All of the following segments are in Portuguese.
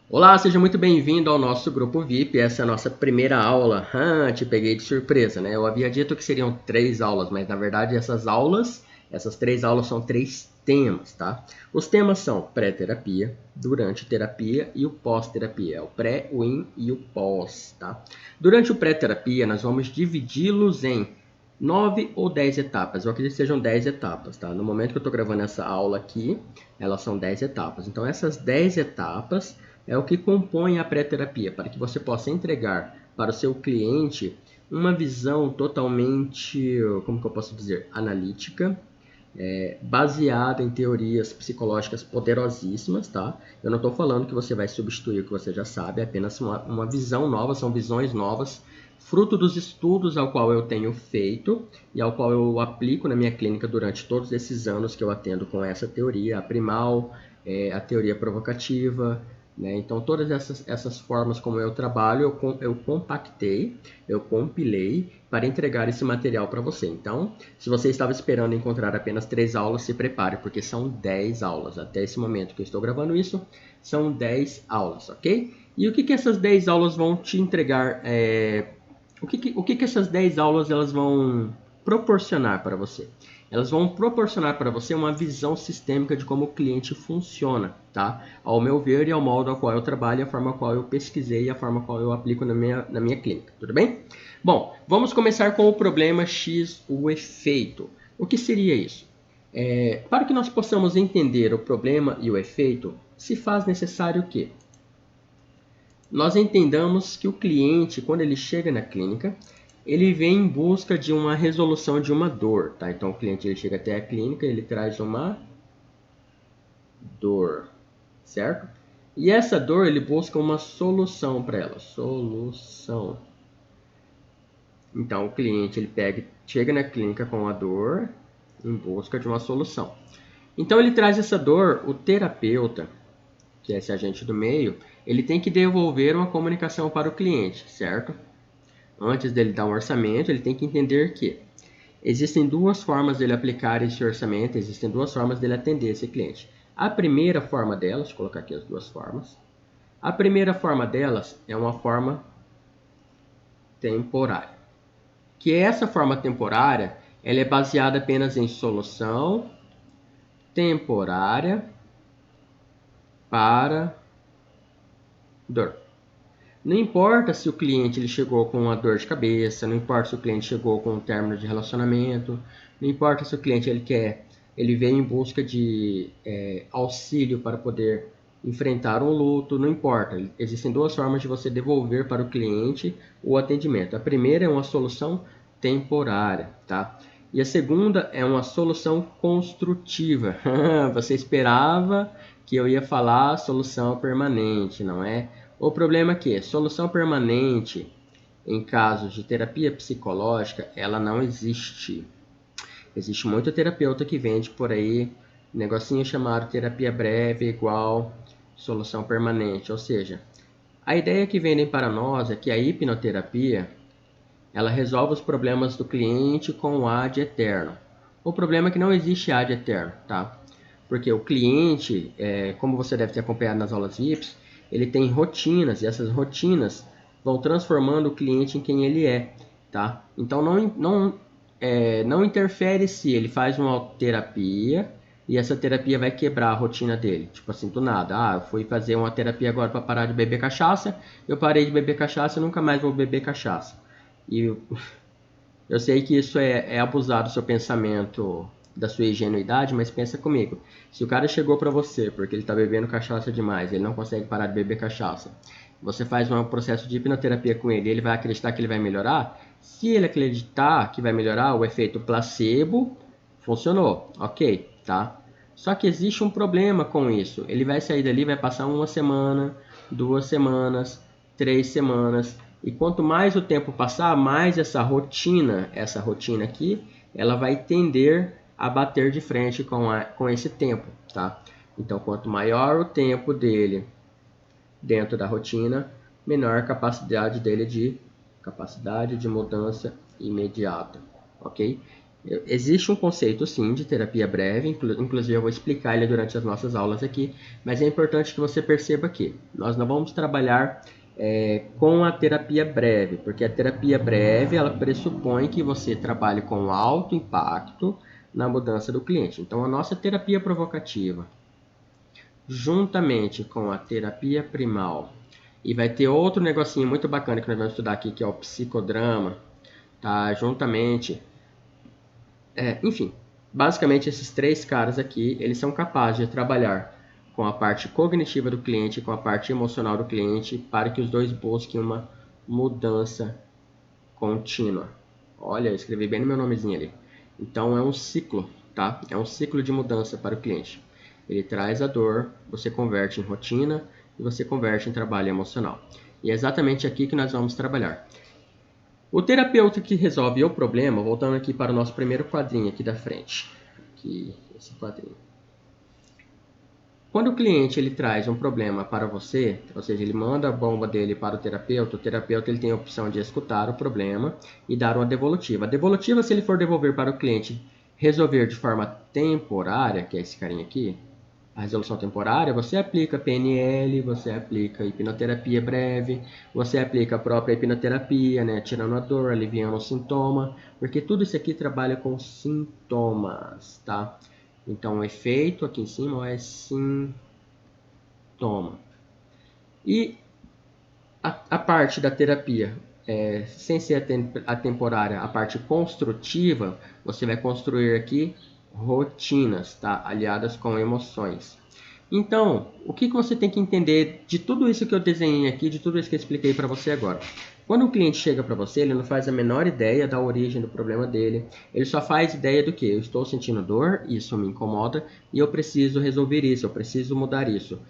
Olá, seja muito bem-vindo ao nosso grupo VIP. Essa é a nossa primeira aula. Te peguei de surpresa, né? Eu havia dito que seriam 3 aulas, mas na verdade essas 3 aulas são 3 temas, tá? Os temas são pré-terapia, durante terapia e o pós-terapia. É o pré, o in e o pós, tá? Durante o pré-terapia, nós vamos dividi-los em 9 ou 10 etapas. Eu acredito que sejam 10 etapas, tá? No momento que eu estou gravando essa aula aqui, elas são 10 etapas. Então, essas 10 etapas é o que compõe a pré-terapia, para que você possa entregar para o seu cliente uma visão totalmente, como que eu posso dizer, analítica, baseada em teorias psicológicas poderosíssimas, tá? Eu não estou falando que você vai substituir o que você já sabe, é apenas uma visão nova, são visões novas, fruto dos estudos ao qual eu tenho feito e ao qual eu aplico na minha clínica durante todos esses anos que eu atendo com essa teoria, a primal, a teoria provocativa, né? Então, todas essas formas como eu trabalho, eu compactei, eu compilei para entregar esse material para você. Então, se você estava esperando encontrar apenas 3 aulas, se prepare, porque são 10 aulas. Até esse momento que eu estou gravando isso, são 10 aulas, ok? E o que essas 10 aulas vão te entregar? O que essas 10 aulas elas vão proporcionar para você? Elas vão proporcionar para você uma visão sistêmica de como o cliente funciona, tá? Ao meu ver e ao modo ao qual eu trabalho, a forma qual eu pesquisei e a forma qual eu aplico na minha clínica, tudo bem? Bom, vamos começar com o problema X, o efeito. O que seria isso? Para que nós possamos entender o problema e o efeito, se faz necessário que nós entendamos que o cliente, quando ele chega na clínica, ele vem em busca de uma resolução de uma dor, tá? Então o cliente ele chega até a clínica, ele traz uma dor, certo? E essa dor ele busca uma solução para ela, solução. Então o cliente ele chega na clínica com a dor em busca de uma solução. Então ele traz essa dor, o terapeuta, que é esse agente do meio, ele tem que devolver uma comunicação para o cliente, certo? Antes dele dar um orçamento, ele tem que entender que existem 2 formas dele aplicar esse orçamento, existem 2 formas dele atender esse cliente. A primeira forma delas, deixa eu colocar aqui as 2 formas. A primeira forma delas é uma forma temporária. Que essa forma temporária, ela é baseada apenas em solução temporária para dor. Não importa se o cliente ele chegou com uma dor de cabeça, não importa se o cliente chegou com um término de relacionamento, não importa se o cliente ele vem em busca de auxílio para poder enfrentar um luto, não importa. Existem 2 formas de você devolver para o cliente o atendimento. A primeira é uma solução temporária, tá? E a segunda é uma solução construtiva. Você esperava que eu ia falar solução permanente, não é? O problema é que solução permanente em casos de terapia psicológica, ela não existe. Existe muito terapeuta que vende por aí negocinho chamado terapia breve igual solução permanente. Ou seja, a ideia que vendem para nós é que a hipnoterapia ela resolve os problemas do cliente com o ad eterno. O problema é que não existe ad eterno, tá? Porque o cliente, como você deve ter acompanhado nas aulas VIPs, ele tem rotinas e essas rotinas vão transformando o cliente em quem ele é, tá? Então não interfere se ele faz uma terapia e essa terapia vai quebrar a rotina dele. Tipo assim, do nada. Eu fui fazer uma terapia agora para parar de beber cachaça, eu parei de beber cachaça e nunca mais vou beber cachaça. E eu sei que isso é abusar do seu pensamento, da sua ingenuidade, mas pensa comigo. Se o cara chegou para você porque ele está bebendo cachaça demais, ele não consegue parar de beber cachaça, você faz um processo de hipnoterapia com ele, ele vai acreditar que ele vai melhorar? Se ele acreditar que vai melhorar, o efeito placebo funcionou, ok, tá? Só que existe um problema com isso. Ele vai sair dali, vai passar 1 semana, 2 semanas, 3 semanas. E quanto mais o tempo passar, mais essa rotina aqui, ela vai tender a bater de frente com esse tempo, tá? Então, quanto maior o tempo dele dentro da rotina, menor a capacidade dele capacidade de mudança imediata, ok? Existe um conceito, sim, de terapia breve, inclusive eu vou explicar ele durante as nossas aulas aqui, mas é importante que você perceba que nós não vamos trabalhar com a terapia breve, porque a terapia breve ela pressupõe que você trabalhe com alto impacto na mudança do cliente. Então, a nossa terapia provocativa, juntamente com a terapia primal, e vai ter outro negocinho muito bacana que nós vamos estudar aqui, que é o psicodrama, tá? Juntamente enfim, basicamente esses três caras aqui, eles são capazes de trabalhar com a parte cognitiva do cliente, com a parte emocional do cliente, para que os dois busquem uma mudança contínua. Olha, eu escrevi bem no meu nomezinho ali. Então é um ciclo, tá? É um ciclo de mudança para o cliente. Ele traz a dor, você converte em rotina e você converte em trabalho emocional. E é exatamente aqui que nós vamos trabalhar. O terapeuta que resolve o problema, voltando aqui para o nosso primeiro quadrinho aqui da frente. Aqui, esse quadrinho. Quando o cliente ele traz um problema para você, ou seja, ele manda a bomba dele para o terapeuta ele tem a opção de escutar o problema e dar uma devolutiva. A devolutiva, se ele for devolver para o cliente, resolver de forma temporária, que é esse carinha aqui, a resolução temporária, você aplica PNL, você aplica hipnoterapia breve, você aplica a própria hipnoterapia, né, tirando a dor, aliviando o sintoma, porque tudo isso aqui trabalha com sintomas, tá? Então, o efeito aqui em cima é sintoma. E a parte da terapia, sem ser a temporária, a parte construtiva, você vai construir aqui rotinas, tá? Aliadas com emoções. Então, o que você tem que entender de tudo isso que eu desenhei aqui, de tudo isso que eu expliquei para você agora? Quando o cliente chega para você, ele não faz a menor ideia da origem do problema dele, ele só faz ideia do que? Eu estou sentindo dor, isso me incomoda, e eu preciso resolver isso, eu preciso mudar isso.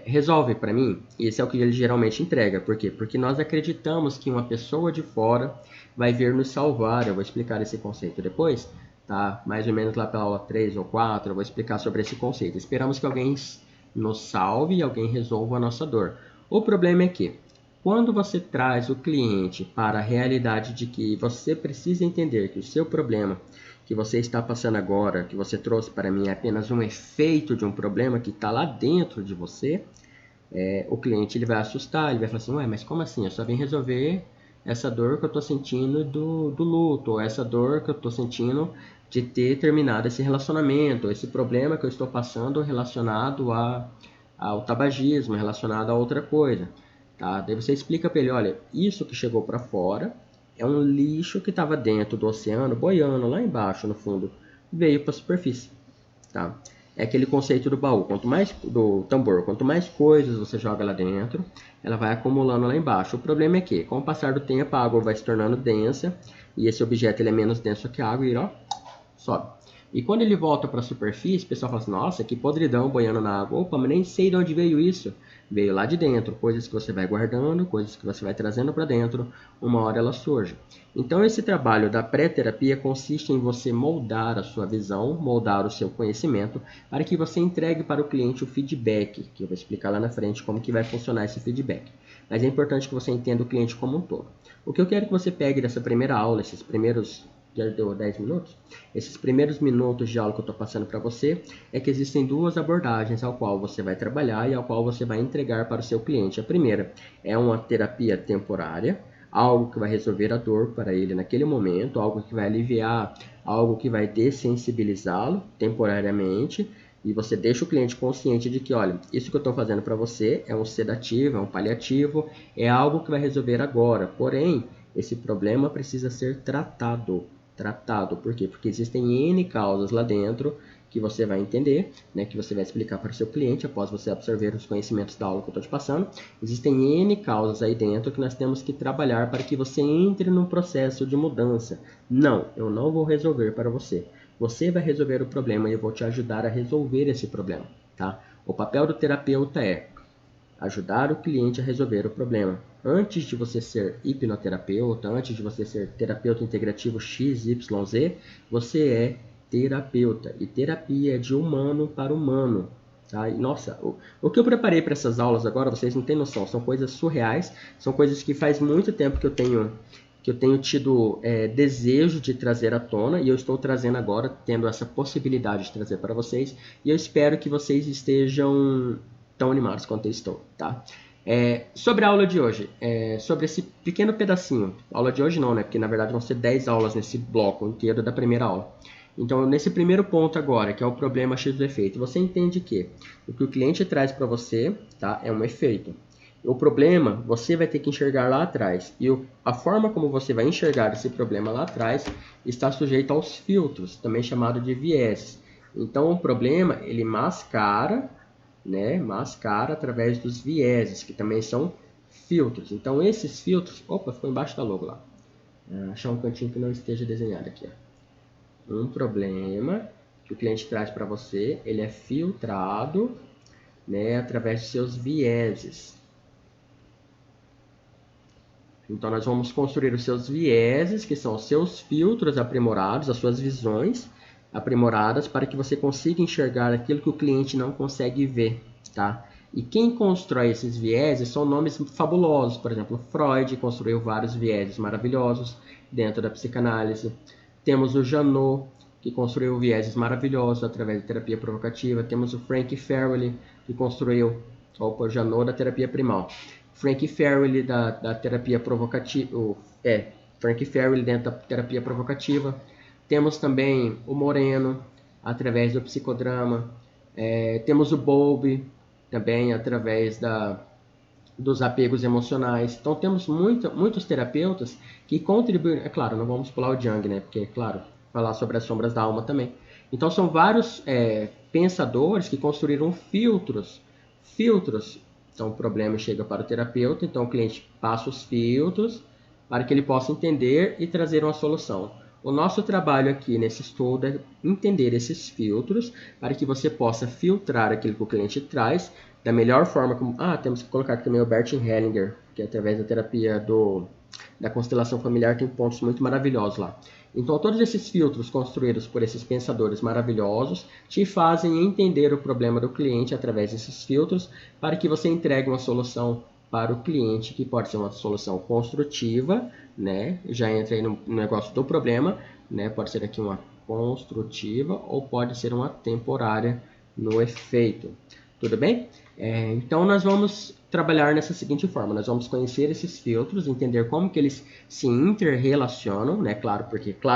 Resolve para mim? Esse é o que ele geralmente entrega. Por quê? Porque nós acreditamos que uma pessoa de fora vai vir nos salvar. Eu vou explicar esse conceito depois, tá? Mais ou menos lá pela aula 3 ou 4, eu vou explicar sobre esse conceito. Esperamos que alguém nos salve e alguém resolva a nossa dor. O problema é que, quando você traz o cliente para a realidade de que você precisa entender que o seu problema que você está passando agora, que você trouxe para mim, é apenas um efeito de um problema que está lá dentro de você, o cliente ele vai assustar, ele vai falar assim, ué, mas como assim? Eu só vim resolver essa dor que eu estou sentindo do luto, ou essa dor que eu estou sentindo de ter terminado esse relacionamento, esse problema que eu estou passando relacionado ao tabagismo, relacionado a outra coisa. Tá? Daí você explica para ele, olha, isso que chegou para fora é um lixo que estava dentro do oceano, boiando lá embaixo no fundo, veio para a superfície. Tá? É aquele conceito do baú, do tambor, quanto mais coisas você joga lá dentro, ela vai acumulando lá embaixo. O problema é que, com o passar do tempo, a água vai se tornando densa, e esse objeto ele é menos denso que a água, e ó, sobe. E quando ele volta para a superfície, o pessoal fala assim, nossa, que podridão boiando na água. Opa, mas nem sei de onde veio isso. Veio lá de dentro, coisas que você vai guardando, coisas que você vai trazendo para dentro, uma hora ela surge. Então esse trabalho da pré-terapia consiste em você moldar a sua visão, moldar o seu conhecimento, para que você entregue para o cliente o feedback, que eu vou explicar lá na frente como que vai funcionar esse feedback. Mas é importante que você entenda o cliente como um todo. O que eu quero que você pegue dessa primeira aula, esses primeiros já deu 10 minutos? Esses primeiros minutos de aula que eu estou passando para você é que existem duas abordagens ao qual você vai trabalhar e ao qual você vai entregar para o seu cliente. A primeira é uma terapia temporária, algo que vai resolver a dor para ele naquele momento, algo que vai aliviar, algo que vai dessensibilizá-lo temporariamente, e você deixa o cliente consciente de que, olha, isso que eu estou fazendo para você é um sedativo, é um paliativo, é algo que vai resolver agora, porém, esse problema precisa ser tratado. Por quê? Porque existem N causas lá dentro que você vai entender, né, que você vai explicar para o seu cliente após você absorver os conhecimentos da aula que eu estou te passando. Existem N causas aí dentro que nós temos que trabalhar para que você entre num processo de mudança. Não, eu não vou resolver para você. Você vai resolver o problema e eu vou te ajudar a resolver esse problema. Tá? O papel do terapeuta é ajudar o cliente a resolver o problema. Antes de você ser hipnoterapeuta, antes de você ser terapeuta integrativo XYZ, você é terapeuta. E terapia é de humano para humano. Tá? E, nossa, o que eu preparei para essas aulas agora, vocês não têm noção, são coisas surreais, são coisas que faz muito tempo que eu tenho que eu tenho tido desejo de trazer à tona, e eu estou trazendo agora, tendo essa possibilidade de trazer para vocês, e eu espero que vocês estejam tão animados quanto eu estou, tá? Sobre a aula de hoje, sobre esse pequeno pedacinho, aula de hoje não, né? Porque na verdade vão ser 10 aulas nesse bloco inteiro da primeira aula. Então, nesse primeiro ponto agora, que é o problema X do efeito, você entende que o que o cliente traz para você, tá, é um efeito. O problema, você vai ter que enxergar lá atrás. E a forma como você vai enxergar esse problema lá atrás está sujeito aos filtros, também chamado de viés. Então, o problema, ele mascara, né? Mascara através dos vieses, que também são filtros. Então, esses filtros... Opa, ficou embaixo da logo lá. Achar um cantinho que não esteja desenhado aqui, ó. Um problema que o cliente traz para você, ele é filtrado, né, através de seus vieses. Então, nós vamos construir os seus vieses, que são os seus filtros aprimorados, as suas visões aprimoradas, para que você consiga enxergar aquilo que o cliente não consegue ver, tá? E quem constrói esses vieses são nomes fabulosos. Por exemplo, Freud construiu vários vieses maravilhosos dentro da psicanálise. Temos o Janot, que construiu vieses maravilhosos através da terapia provocativa. Temos o Frank Farrelly, que construiu o Janot da terapia primal. Frank Farrelly da terapia provocativa, Frank Farrelly dentro da terapia provocativa. Temos também o Moreno, através do psicodrama. Temos o Bowlby, também através dos apegos emocionais. Então, temos muitos terapeutas que contribuem. É claro, não vamos pular o Jung, né? Porque, claro, falar sobre as sombras da alma também. Então, são vários pensadores que construíram filtros. Então, o problema chega para o terapeuta, então o cliente passa os filtros para que ele possa entender e trazer uma solução. O nosso trabalho aqui nesse estudo é entender esses filtros para que você possa filtrar aquilo que o cliente traz da melhor forma. Temos que colocar aqui também o Bert Hellinger, que através da terapia da constelação familiar tem pontos muito maravilhosos lá. Então, todos esses filtros construídos por esses pensadores maravilhosos te fazem entender o problema do cliente através desses filtros para que você entregue uma solução para o cliente, que pode ser uma solução construtiva, né? Já entra aí no negócio do problema, né? Pode ser aqui uma construtiva ou pode ser uma temporária no efeito. Tudo bem? Então, nós vamos trabalhar nessa seguinte forma. Nós vamos conhecer esses filtros, entender como que eles se interrelacionam, né? Claro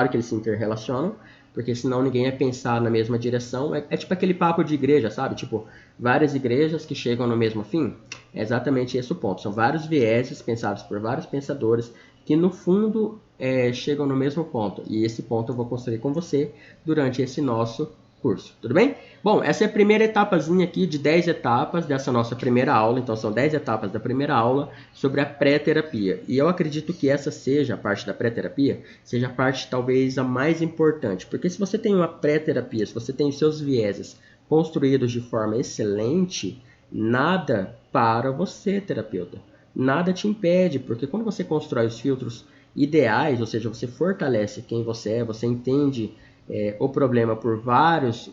que eles se interrelacionam, porque senão ninguém ia pensar na mesma direção. É tipo aquele papo de igreja, sabe? Tipo, várias igrejas que chegam no mesmo fim. É exatamente esse o ponto. São vários vieses pensados por vários pensadores que, no fundo, chegam no mesmo ponto. E esse ponto eu vou construir com você durante esse nosso curso, tudo bem? Bom, essa é a primeira etapazinha aqui de 10 etapas dessa nossa primeira aula. Então, são 10 etapas da primeira aula sobre a pré-terapia. E eu acredito que essa seja, a parte da pré-terapia, seja a parte talvez a mais importante. Porque se você tem uma pré-terapia, se você tem os seus vieses construídos de forma excelente, nada para você, terapeuta. Nada te impede, porque quando você constrói os filtros ideais, ou seja, você fortalece quem você é, você entende o problema por vários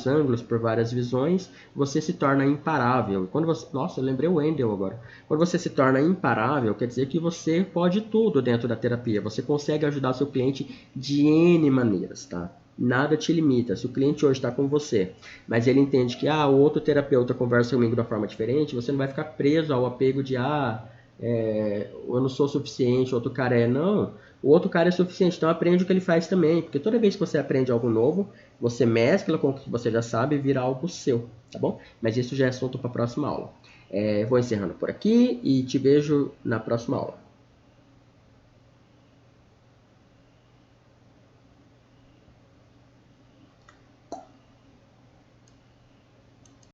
ângulos, por várias visões, você se torna imparável. Nossa, eu lembrei o Wendell agora. Quando você se torna imparável, quer dizer que você pode tudo dentro da terapia. Você consegue ajudar seu cliente de N maneiras, tá? Nada te limita. Se o cliente hoje está com você, mas ele entende que o outro terapeuta conversa comigo de uma forma diferente, você não vai ficar preso ao apego de eu não sou suficiente, outro cara é. Não, o outro cara é suficiente, então aprende o que ele faz também, porque toda vez que você aprende algo novo, você mescla com o que você já sabe e vira algo seu, tá bom? Mas isso já é assunto para a próxima aula. Vou encerrando por aqui e te vejo na próxima aula.